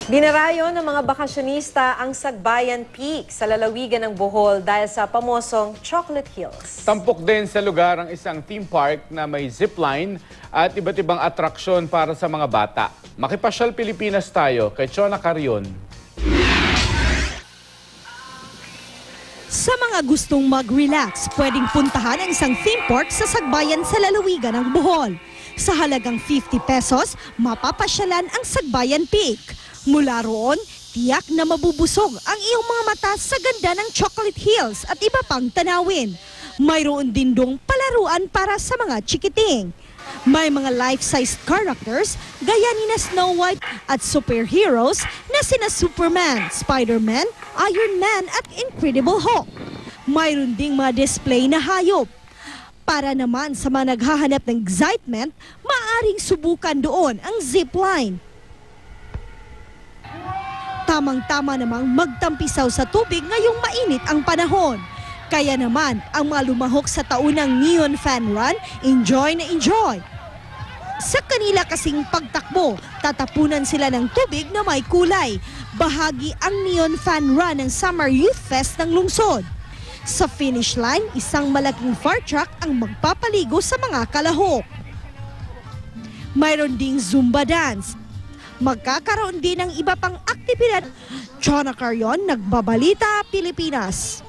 Dinarayo ng mga bakasyonista ang Sagbayan Peak sa lalawigan ng Bohol dahil sa pamosong Chocolate Hills. Tampok din sa lugar ang isang theme park na may zipline at iba't ibang atraksyon para sa mga bata. Makipasyal Pilipinas tayo kay Chona Carion. Sa mga gustong mag-relax, pwedeng puntahan ang isang theme park sa Sagbayan sa lalawigan ng Bohol. Sa halagang 50 pesos, mapapasyalan ang Sagbayan Peak. Mula roon, tiyak na mabubusog ang iyong mga mata sa ganda ng Chocolate Hills at iba pang tanawin. Mayroon din dong palaruan para sa mga chikiting. May mga life-size characters gaya ni na Snow White at superheroes na sina Superman, Spider-Man, Iron Man at Incredible Hulk. Mayroon ding mga display na hayop. Para naman sa mga naghahanap ng excitement, maaaring subukan doon ang zipline. Tamang-tama namang magtampisaw sa tubig ngayong mainit ang panahon. Kaya naman, ang mga lumahok sa taunang Neon Fan Run, enjoy na enjoy. Sa kanila kasing pagtakbo, tatapunan sila ng tubig na may kulay. Bahagi ang Neon Fan Run ng Summer Youth Fest ng lungsod. Sa finish line, isang malaking fire truck ang magpapaligo sa mga kalahok. Mayroon ding Zumba dance. Magkakaroon din ng iba pang aktibidad. Chona Carion, Nagbabalita, Pilipinas.